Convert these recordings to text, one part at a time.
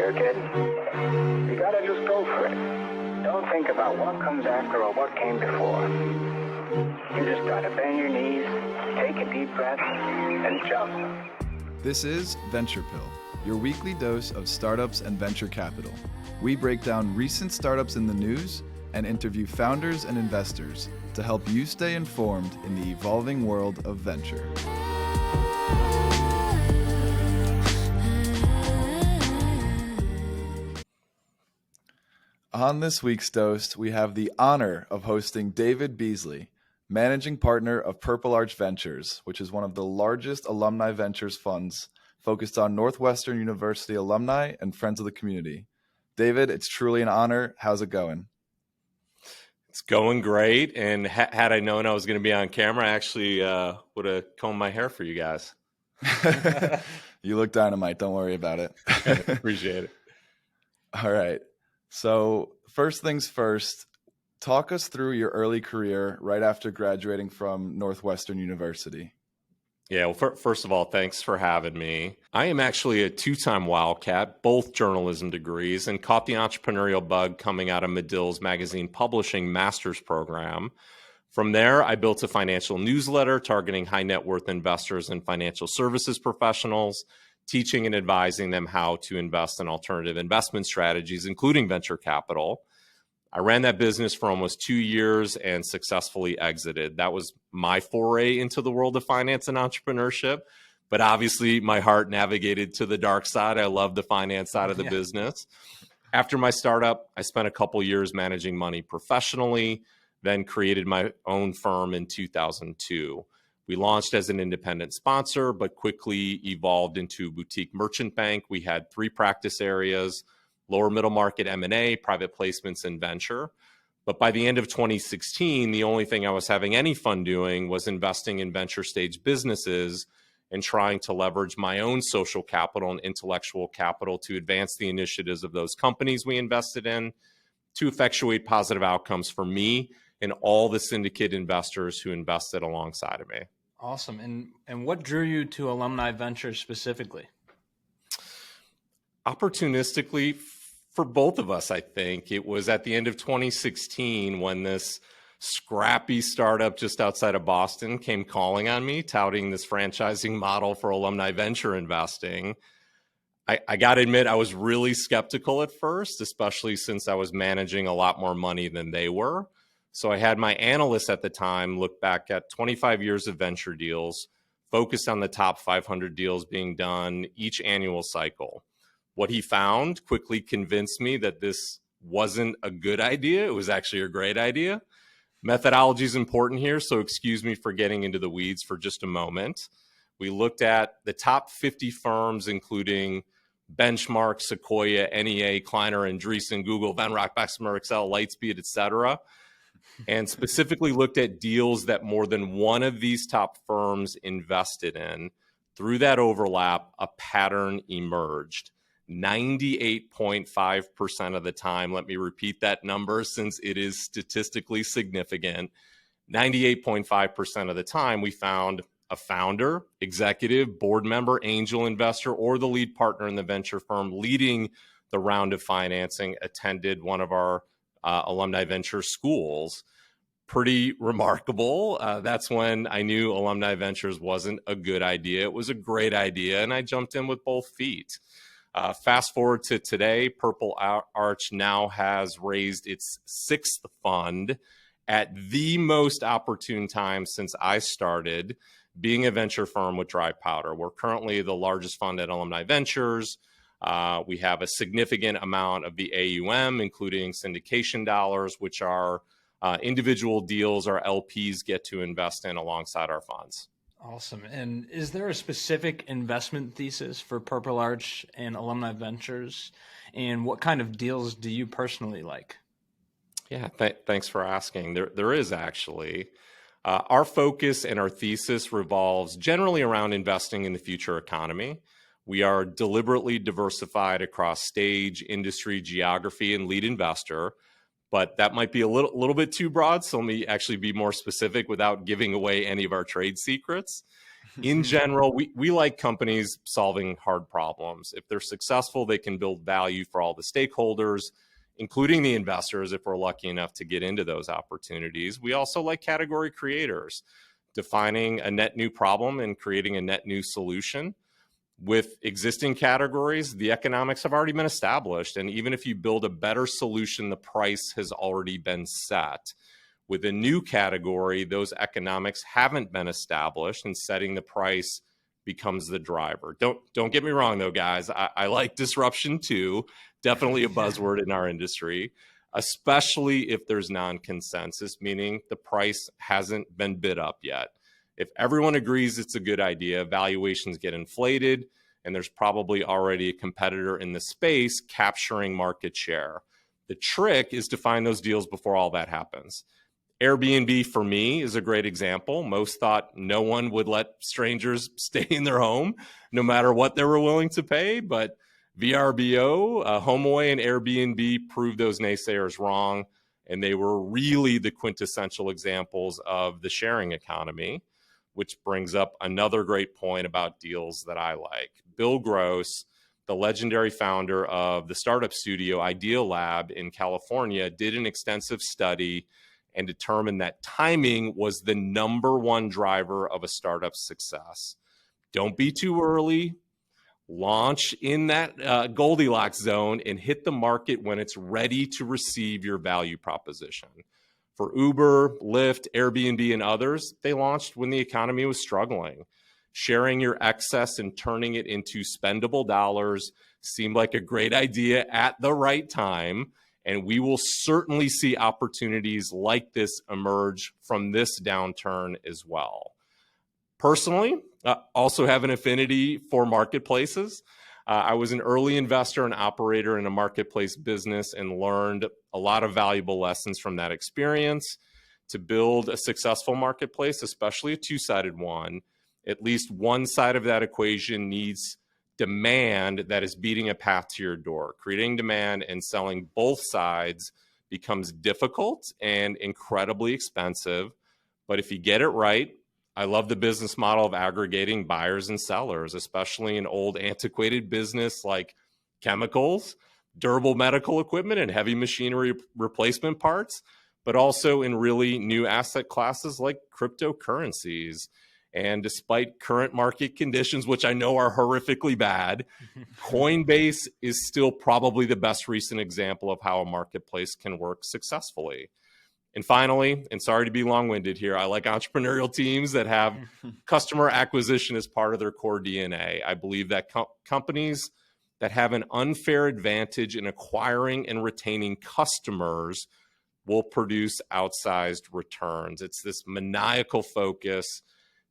here, kid. You gotta just go for it. Don't think about what comes after or what came before. You just gotta bend your knees, take a deep breath, and jump. This is Venture Pill, your weekly dose of startups and venture capital. We break down recent startups in the news and interview founders and investors to help you stay informed in the evolving world of venture. On this week's dose, we have the honor of hosting David Beazley, managing partner of Purple Arch Ventures, which is one of the largest Alumni Ventures funds focused on Northwestern University Alumni and friends of the community. David, it's truly an honor. How's it going? It's going great. And had I known I was going to be on camera, I actually would have combed my hair for you guys. You look dynamite. Don't worry about it. Appreciate it. All right. So first things first, talk us through your early career right after graduating from Northwestern University. Yeah, well, first of all, thanks for having me. I am actually a two-time Wildcat, both journalism degrees, and caught the entrepreneurial bug coming out of Medill's magazine publishing master's program. From there, I built a financial newsletter targeting high net worth investors and financial services professionals, teaching and advising them how to invest in alternative investment strategies, including venture capital. I ran that business for almost 2 years and successfully exited. That was my foray into the world of finance and entrepreneurship. But obviously, my heart navigated to the dark side. I love the finance side of the business. After my startup, I spent a couple years managing money professionally, then created my own firm in 2002. We launched as an independent sponsor, but quickly evolved into a boutique merchant bank. We had 3 practice areas: lower middle market M&A, private placements, and venture. But by the end of 2016, the only thing I was having any fun doing was investing in venture stage businesses and trying to leverage my own social capital and intellectual capital to advance the initiatives of those companies we invested in to effectuate positive outcomes for me and all the syndicate investors who invested alongside of me. Awesome. And what drew you to Alumni Ventures specifically? Opportunistically, for both of us, I think. It was at the end of 2016 when this scrappy startup just outside of Boston came calling on me, touting this franchising model for alumni venture investing. I got to admit, I was really skeptical at first, especially since I was managing a lot more money than they were. So I had my analyst at the time look back at 25 years of venture deals, focused on the top 500 deals being done each annual cycle. What he found quickly convinced me that this wasn't a good idea. It was actually a great idea. Methodology is important here, so excuse me for getting into the weeds for just a moment. We looked at the top 50 firms, including Benchmark, Sequoia, NEA, Kleiner, Andreessen, Google, Venrock, Bessemer, Excel, Lightspeed, et cetera, and specifically looked at deals that more than one of these top firms invested in. Through that overlap, a pattern emerged. 98.5% of the time, let me repeat that number since it is statistically significant, 98.5% of the time we found a founder, executive, board member, angel investor, or the lead partner in the venture firm leading the round of financing attended one of our Alumni Venture schools. Pretty remarkable. That's when I knew Alumni Ventures wasn't a good idea. It was a great idea, and I jumped in with both feet. Fast forward to today, Purple Arch now has raised its 6th fund at the most opportune time since I started being a venture firm with dry powder. We're currently the largest fund at Alumni Ventures. We have a significant amount of the AUM, including syndication dollars, which are individual deals our LPs get to invest in alongside our funds. Awesome. And is there a specific investment thesis for Purple Arch and Alumni Ventures? And what kind of deals do you personally like? Yeah, thanks for asking. There is actually. Our focus and our thesis revolves generally around investing in the future economy. We are deliberately diversified across stage, industry, geography, and lead investor. But that might be a little bit too broad, so let me actually be more specific without giving away any of our trade secrets. In general, we like companies solving hard problems. If they're successful, they can build value for all the stakeholders, including the investors, if we're lucky enough to get into those opportunities. We also like category creators, defining a net new problem and creating a net new solution. With existing categories, the economics have already been established. And even if you build a better solution, the price has already been set. With a new category, those economics haven't been established, and setting the price becomes the driver. Don't get me wrong, though, guys. I like disruption, too. Definitely a buzzword in our industry, especially if there's non-consensus, meaning the price hasn't been bid up yet. If everyone agrees it's a good idea, valuations get inflated, and there's probably already a competitor in the space capturing market share. The trick is to find those deals before all that happens. Airbnb, for me, is a great example. Most thought no one would let strangers stay in their home, no matter what they were willing to pay. But VRBO, HomeAway, and Airbnb proved those naysayers wrong, and they were really the quintessential examples of the sharing economy, which brings up another great point about deals that I like. Bill Gross, the legendary founder of the startup studio Ideal Lab in California, did an extensive study and determined that timing was the number one driver of a startup's success. Don't be too early. Launch in that Goldilocks zone and hit the market when it's ready to receive your value proposition. For Uber, Lyft, Airbnb, and others, they launched when the economy was struggling. Sharing your excess and turning it into spendable dollars seemed like a great idea at the right time, and we will certainly see opportunities like this emerge from this downturn as well. Personally, also have an affinity for marketplaces. I was an early investor and operator in a marketplace business and learned a lot of valuable lessons from that experience. To build a successful marketplace, especially a two-sided one, at least one side of that equation needs demand that is beating a path to your door. Creating demand and selling both sides becomes difficult and incredibly expensive. But if you get it right, I love the business model of aggregating buyers and sellers, especially in old antiquated business like chemicals, durable medical equipment, and heavy machinery replacement parts, but also in really new asset classes like cryptocurrencies. And despite current market conditions, which I know are horrifically bad, Coinbase is still probably the best recent example of how a marketplace can work successfully. And finally, and sorry to be long-winded here, I like entrepreneurial teams that have customer acquisition as part of their core DNA. I believe that companies that have an unfair advantage in acquiring and retaining customers will produce outsized returns. It's this maniacal focus,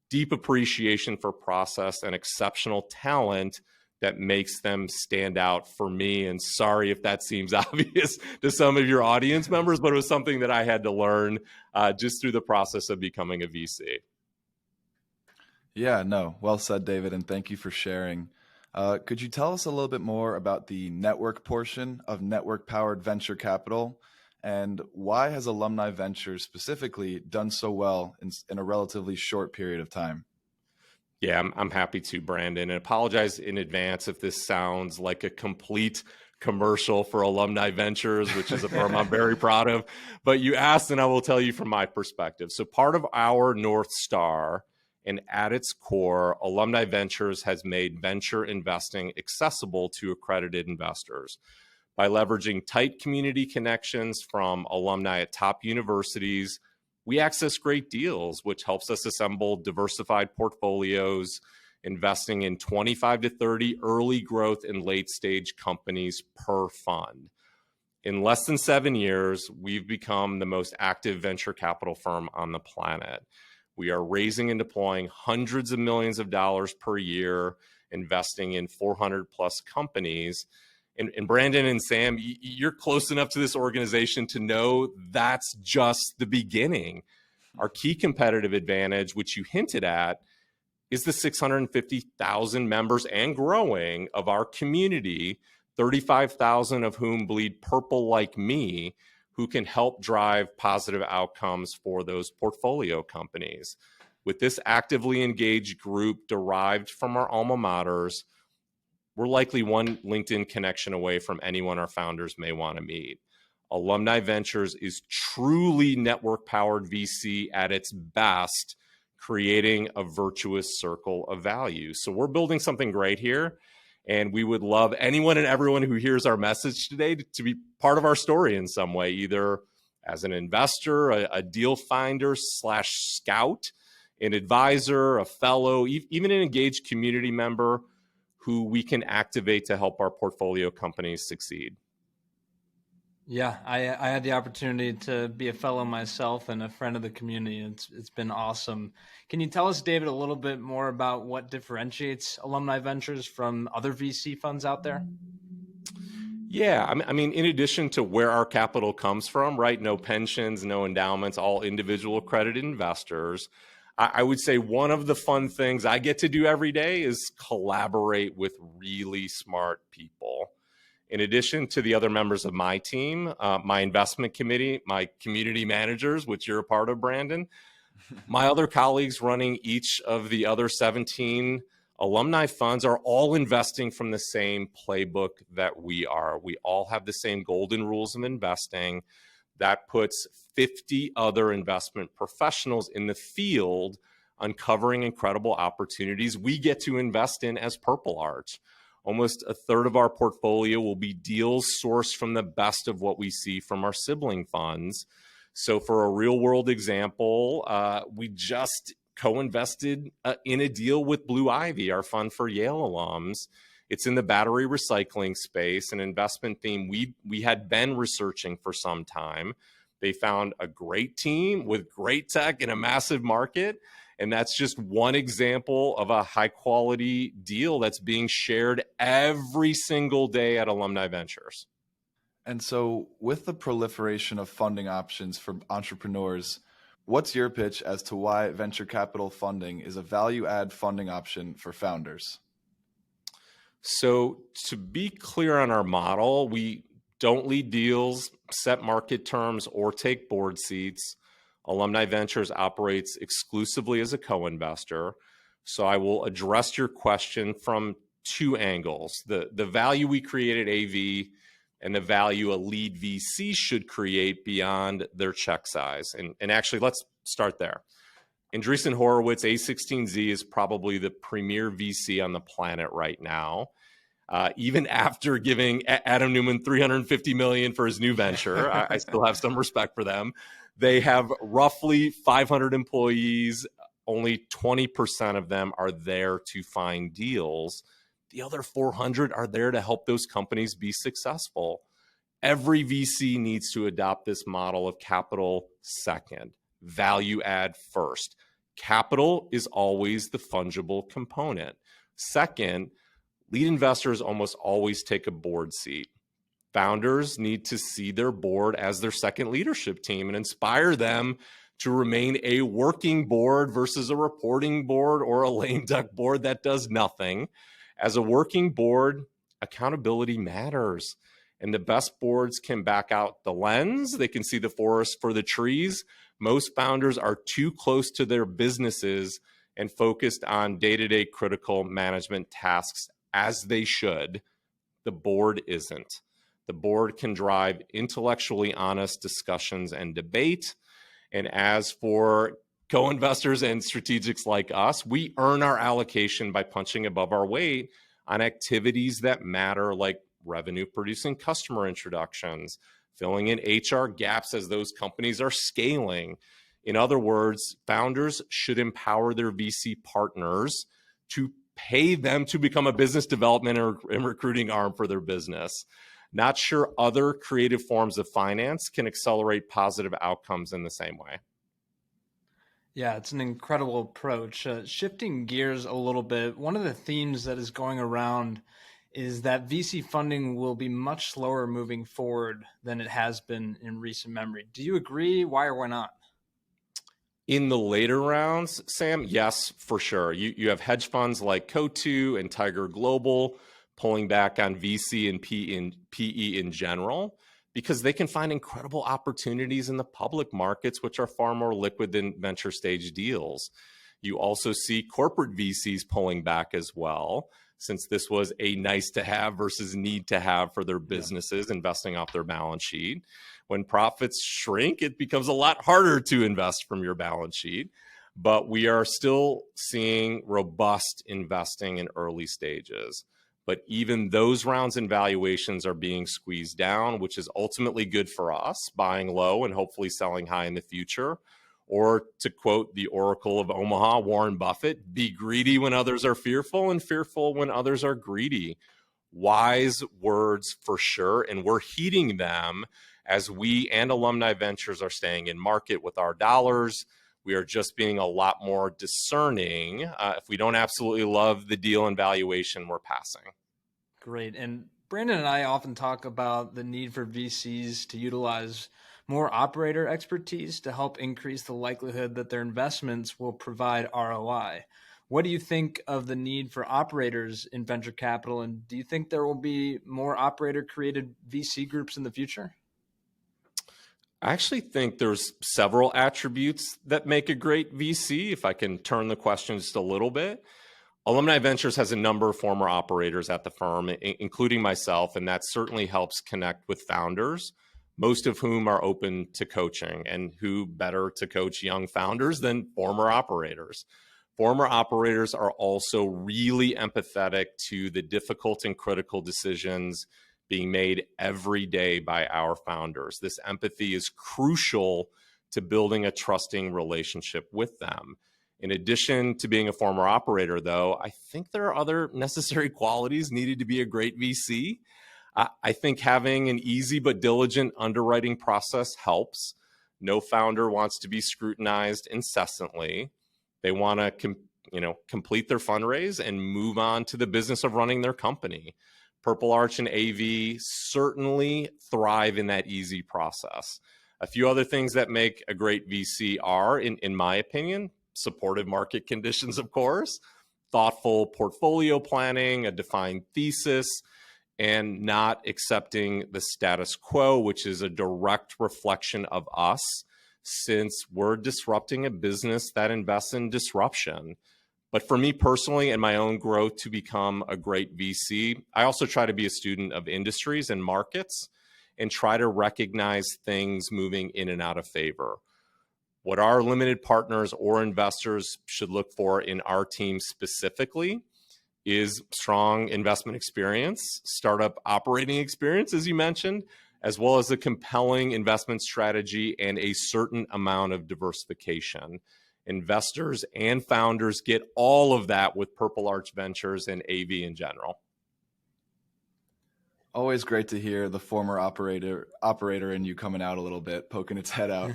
deep appreciation for process, and exceptional talent that makes them stand out for me. And sorry if that seems obvious to some of your audience members, but it was something that I had to learn just through the process of becoming a VC. Yeah, no, well said, David, and thank you for sharing. Could you tell us a little bit more about the network portion of network-powered venture capital, and why has Alumni Ventures specifically done so well in a relatively short period of time? Yeah, I'm happy to, Brandon, and apologize in advance if this sounds like a complete commercial for Alumni Ventures, which is a firm I'm very proud of. But you asked, and I will tell you from my perspective. So part of our North Star, and at its core, Alumni Ventures has made venture investing accessible to accredited investors by leveraging tight community connections from alumni at top universities. We access great deals, which helps us assemble diversified portfolios, investing in 25 to 30 early growth and late stage companies per fund. In less than 7 years, we've become the most active venture capital firm on the planet. We are raising and deploying hundreds of millions of dollars per year, investing in 400 plus companies. And Brandon and Sam, you're close enough to this organization to know that's just the beginning. Our key competitive advantage, which you hinted at, is the 650,000 members and growing of our community, 35,000 of whom bleed purple like me, who can help drive positive outcomes for those portfolio companies. With this actively engaged group derived from our alma maters, we're likely one LinkedIn connection away from anyone our founders may want to meet. Alumni Ventures is truly network-powered VC at its best, creating a virtuous circle of value. So we're building something great here, and we would love anyone and everyone who hears our message today to be part of our story in some way, either as an investor, a deal finder / scout, an advisor, a fellow, even an engaged community member who we can activate to help our portfolio companies succeed. Yeah, I had the opportunity to be a fellow myself and a friend of the community. It's been awesome. Can you tell us, David, a little bit more about what differentiates Alumni Ventures from other VC funds out there? Yeah, I mean, in addition to where our capital comes from, right? No pensions, no endowments, all individual accredited investors. I would say one of the fun things I get to do every day is collaborate with really smart people. In addition to the other members of my team, my investment committee, my community managers, which you're a part of, Brandon, my other colleagues running each of the other 17 alumni funds are all investing from the same playbook that we are. We all have the same golden rules of investing. That puts 50 other investment professionals in the field uncovering incredible opportunities we get to invest in as Purple Arch. Almost a third of our portfolio will be deals sourced from the best of what we see from our sibling funds. So for a real world example, we just co-invested in a deal with Blue Ivy, our fund for Yale alums. It's in the battery recycling space, an investment theme we had been researching for some time. They found a great team with great tech in a massive market. And that's just one example of a high quality deal that's being shared every single day at Alumni Ventures. And so with the proliferation of funding options for entrepreneurs, what's your pitch as to why venture capital funding is a value add funding option for founders? So to be clear on our model, we don't lead deals, set market terms, or take board seats. Alumni Ventures operates exclusively as a co-investor. So I will address your question from two angles. The value we create at AV and the value a lead VC should create beyond their check size. And actually, let's start there. Andreessen Horowitz, A16Z, is probably the premier VC on the planet right now. Even after giving Adam Newman $350 million for his new venture, I still have some respect for them. They have roughly 500 employees. Only 20% of them are there to find deals. The other 400 are there to help those companies be successful. Every VC needs to adopt this model of capital second, value add first. Capital is always the fungible component. Second, lead investors almost always take a board seat. Founders need to see their board as their second leadership team and inspire them to remain a working board versus a reporting board or a lame duck board that does nothing. As a working board, accountability matters. And the best boards can back out the lens. They can see the forest for the trees. Most founders are too close to their businesses and focused on day-to-day critical management tasks, as they should. The board isn't. The board can drive intellectually honest discussions and debate. And as for co-investors and strategics like us, we earn our allocation by punching above our weight on activities that matter, like revenue-producing customer introductions, filling in HR gaps as those companies are scaling. In other words, founders should empower their VC partners to pay them to become a business development and recruiting arm for their business. Not sure other creative forms of finance can accelerate positive outcomes in the same way. Yeah, it's an incredible approach. Shifting gears a little bit, one of the themes that is going around is that VC funding will be much slower moving forward than it has been in recent memory. Do you agree? Why or why not? In the later rounds, Sam, yes, for sure. You have hedge funds like Coatue and Tiger Global pulling back on VC and PE in general, because they can find incredible opportunities in the public markets, which are far more liquid than venture stage deals. You also see corporate VCs pulling back as well, since this was a nice to have versus need to have for their businesses, investing off their balance sheet. When profits shrink, it becomes a lot harder to invest from your balance sheet. But we are still seeing robust investing in early stages. But even those rounds and valuations are being squeezed down, which is ultimately good for us, buying low and hopefully selling high in the future. Or to quote the Oracle of Omaha, Warren Buffett, be greedy when others are fearful and fearful when others are greedy. Wise words for sure. And we're heeding them as we and Alumni Ventures are staying in market with our dollars. We are just being a lot more discerning. If we don't absolutely love the deal and valuation, we're passing. Great. And Brandon and I often talk about the need for VCs to utilize more operator expertise to help increase the likelihood that their investments will provide ROI. What do you think of the need for operators in venture capital? And do you think there will be more operator-created VC groups in the future? I actually think there's several attributes that make a great VC, if I can turn the question just a little bit. Alumni Ventures has a number of former operators at the firm, including myself, and that certainly helps connect with founders, most of whom are open to coaching. And who better to coach young founders than former operators? Former operators are also really empathetic to the difficult and critical decisions being made every day by our founders. This empathy is crucial to building a trusting relationship with them. In addition to being a former operator, though, I think there are other necessary qualities needed to be a great VC. I think having an easy but diligent underwriting process helps. No founder wants to be scrutinized incessantly. They want to complete their fundraise and move on to the business of running their company. Purple Arch and AV certainly thrive in that easy process. A few other things that make a great VC are, in my opinion, supportive market conditions, of course, thoughtful portfolio planning, a defined thesis, and not accepting the status quo, which is a direct reflection of us, since we're disrupting a business that invests in disruption. But for me personally and my own growth to become a great VC, I also try to be a student of industries and markets and try to recognize things moving in and out of favor. What our limited partners or investors should look for in our team specifically is strong investment experience, startup operating experience, as you mentioned, as well as a compelling investment strategy and a certain amount of diversification. Investors and founders get all of that with Purple Arch Ventures and AV in general. Always great to hear the former operator in you coming out a little bit, poking its head out.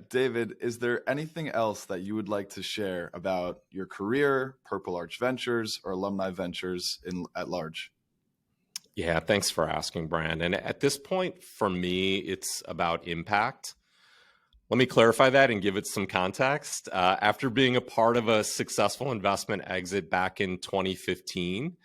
David, is there anything else that you would like to share about your career, Purple Arch Ventures, or Alumni Ventures at large? Yeah, thanks for asking, Brandon. At this point, for me, it's about impact. Let me clarify that and give it some context. After being a part of a successful investment exit back in 2015,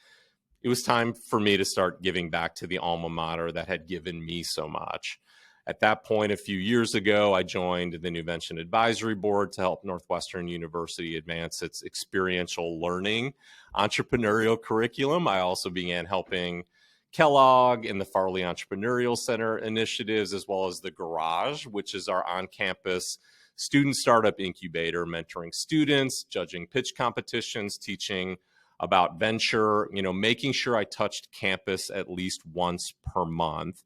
it was time for me to start giving back to the alma mater that had given me so much. At that point, a few years ago, I joined the New Venture Advisory Board to help Northwestern University advance its experiential learning entrepreneurial curriculum. I also began helping Kellogg and the Farley Entrepreneurial Center initiatives, as well as the Garage, which is our on-campus student startup incubator, mentoring students, judging pitch competitions, teaching about venture, making sure I touched campus at least once per month.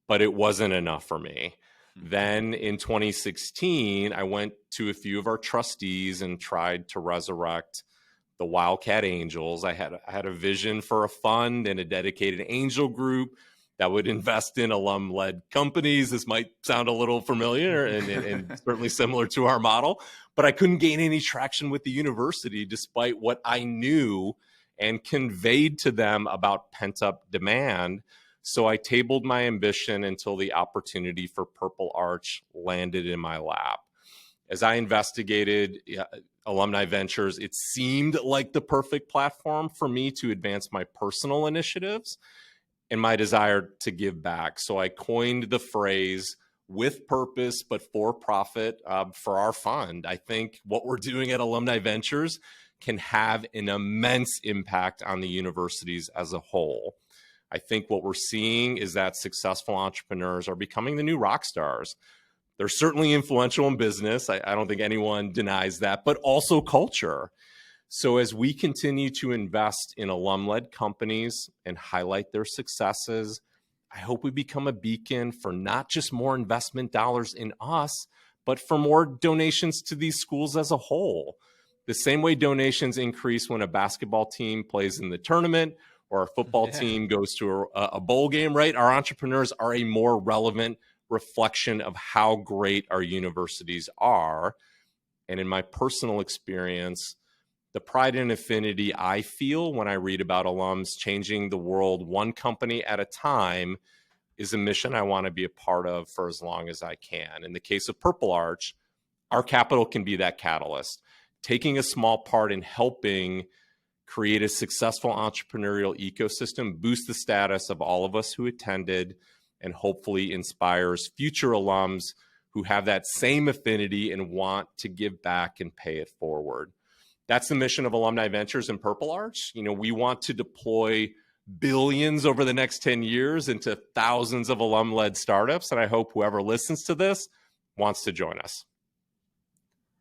But it wasn't enough for me. Then in 2016, I went to a few of our trustees and tried to resurrect the Wildcat Angels. I had a vision for a fund and a dedicated angel group that would invest in alum-led companies. This might sound a little familiar and certainly similar to our model, but I couldn't gain any traction with the university despite what I knew and conveyed to them about pent-up demand. So I tabled my ambition until the opportunity for Purple Arch landed in my lap. As I investigated Alumni Ventures, it seemed like the perfect platform for me to advance my personal initiatives and my desire to give back. So I coined the phrase with purpose, but for profit for our fund. I think what we're doing at Alumni Ventures can have an immense impact on the universities as a whole. I think what we're seeing is that successful entrepreneurs are becoming the new rock stars. They're certainly influential in business. I don't think anyone denies that, but also culture. So as we continue to invest in alum-led companies and highlight their successes, I hope we become a beacon for not just more investment dollars in us, but for more donations to these schools as a whole. The same way donations increase when a basketball team plays in the tournament or a football team goes to a bowl game, right? Our entrepreneurs are a more relevant reflection of how great our universities are. And in my personal experience, the pride and affinity I feel when I read about alums changing the world one company at a time is a mission I want to be a part of for as long as I can. In the case of Purple Arch, our capital can be that catalyst, taking a small part in helping create a successful entrepreneurial ecosystem, boost the status of all of us who attended, and hopefully inspires future alums who have that same affinity and want to give back and pay it forward. That's the mission of Alumni Ventures and Purple Arch. We want to deploy billions over the next 10 years into thousands of alum-led startups. And I hope whoever listens to this wants to join us.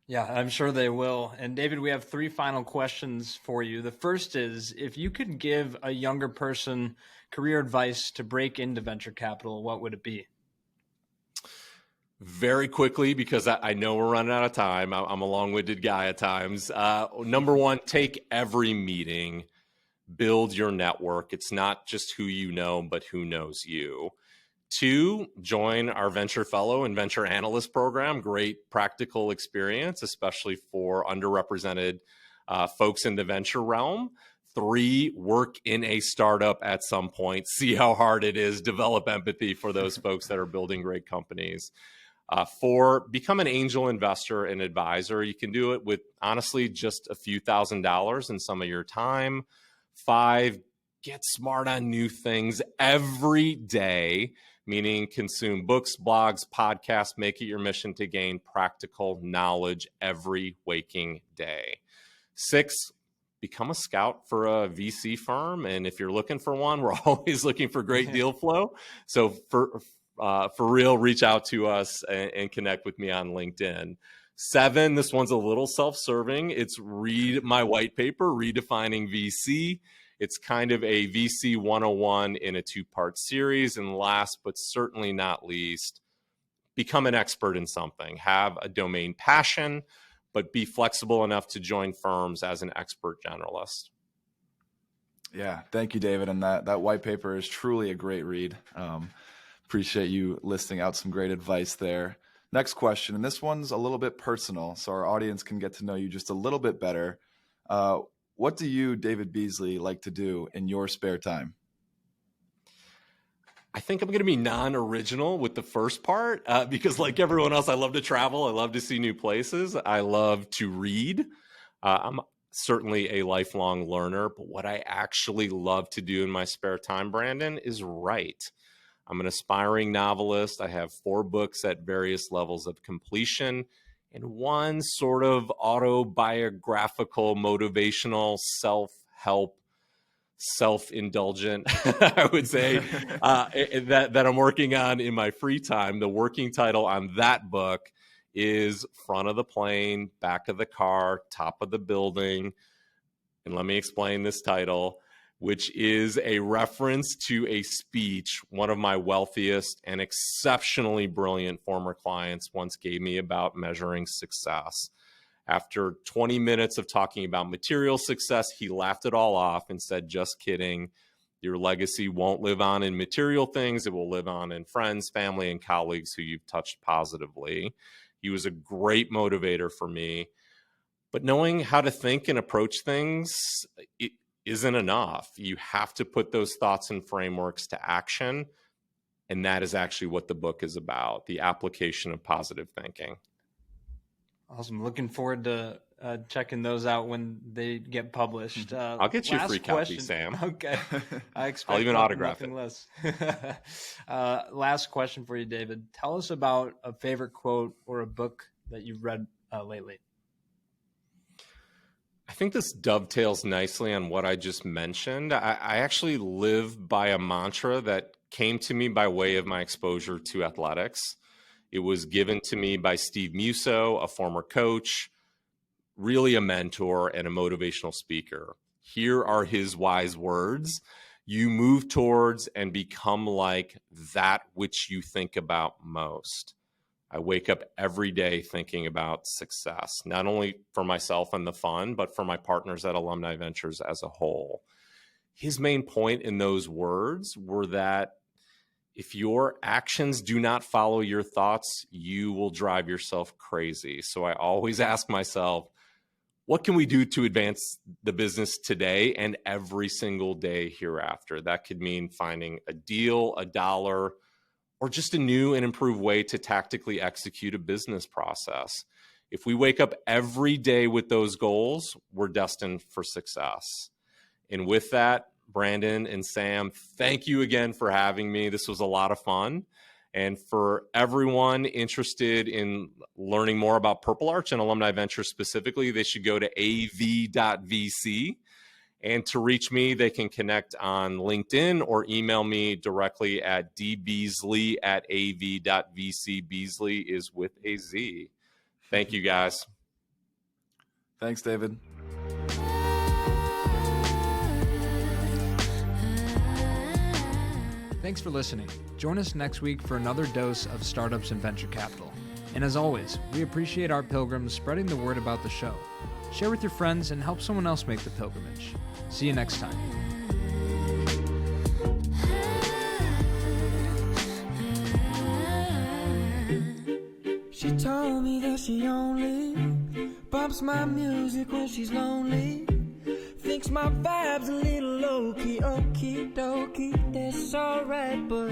Yeah, I'm sure they will. And David, we have 3 final questions for you. The first is, if you could give a younger person career advice to break into venture capital, what would it be? Very quickly, because I know we're running out of time. I'm a long-winded guy at times. Number 1, take every meeting, build your network. It's not just who you know, but who knows you. 2, join our Venture Fellow and Venture Analyst program. Great practical experience, especially for underrepresented folks in the venture realm. 3, work in a startup at some point. See how hard it is. Develop empathy for those folks that are building great companies. 4, become an angel investor and advisor. You can do it with, honestly, just a few $1,000s and some of your time. 5, get smart on new things every day, meaning consume books, blogs, podcasts, make it your mission to gain practical knowledge every waking day. 6, become a scout for a VC firm. And if you're looking for one, we're always looking for great deal flow. So for real, reach out to us and connect with me on LinkedIn. 7, this one's a little self-serving. It's read my white paper, Redefining VC. It's kind of a VC 101 in a 2-part series. And last, but certainly not least, become an expert in something. Have a domain passion, but be flexible enough to join firms as an expert generalist. Yeah, thank you, David. And that white paper is truly a great read. Appreciate you listing out some great advice there. Next question, and this one's a little bit personal, so our audience can get to know you just a little bit better. What do you, David Beazley, like to do in your spare time? I think I'm going to be non-original with the first part because like everyone else, I love to travel. I love to see new places. I love to read. I'm certainly a lifelong learner, but what I actually love to do in my spare time, Brandon, is write. I'm an aspiring novelist. I have 4 books at various levels of completion and 1 sort of autobiographical, motivational, self-help, self-indulgent, I would say, that I'm working on in my free time. The working title on that book is Front of the Plane, Back of the Car, Top of the Building. And let me explain this title, which is a reference to a speech one of my wealthiest and exceptionally brilliant former clients once gave me about measuring success. After 20 minutes of talking about material success, he laughed it all off and said, "Just kidding. Your legacy won't live on in material things. It will live on in friends, family, and colleagues who you've touched positively." He was a great motivator for me. But knowing how to think and approach things, it isn't enough. You have to put those thoughts and frameworks to action. And that is actually what the book is about, the application of positive thinking. Awesome. Looking forward to checking those out when they get published. I'll get you a free copy, Sam. Okay. I expect I'll even autograph nothing it. less. Last question for you, David. Tell us about a favorite quote or a book that you've read lately. I think this dovetails nicely on what I just mentioned. I actually live by a mantra that came to me by way of my exposure to athletics. It was given to me by Steve Musso, a former coach, really a mentor and a motivational speaker. Here are his wise words. You move towards and become like that which you think about most. I wake up every day thinking about success, not only for myself and the fund, but for my partners at Alumni Ventures as a whole. His main point in those words were that if your actions do not follow your thoughts, you will drive yourself crazy. So I always ask myself, what can we do to advance the business today and every single day hereafter? That could mean finding a deal, a dollar, or just a new and improved way to tactically execute a business process. If we wake up every day with those goals, we're destined for success. And with that, Brandon and Sam, thank you again for having me. This was a lot of fun. And for everyone interested in learning more about Purple Arch and Alumni Ventures specifically, they should go to av.vc. And to reach me, they can connect on LinkedIn or email me directly at dbeazley@av.vc. Beazley is with a Z. Thank you, guys. Thanks, David. Thanks for listening. Join us next week for another dose of startups and venture capital. And as always, we appreciate our pilgrims spreading the word about the show. Share with your friends and help someone else make the pilgrimage. See you next time. She told me that she only bumps my music when she's lonely. Thinks my vibe's a little low-key, okie dokie, that's alright, but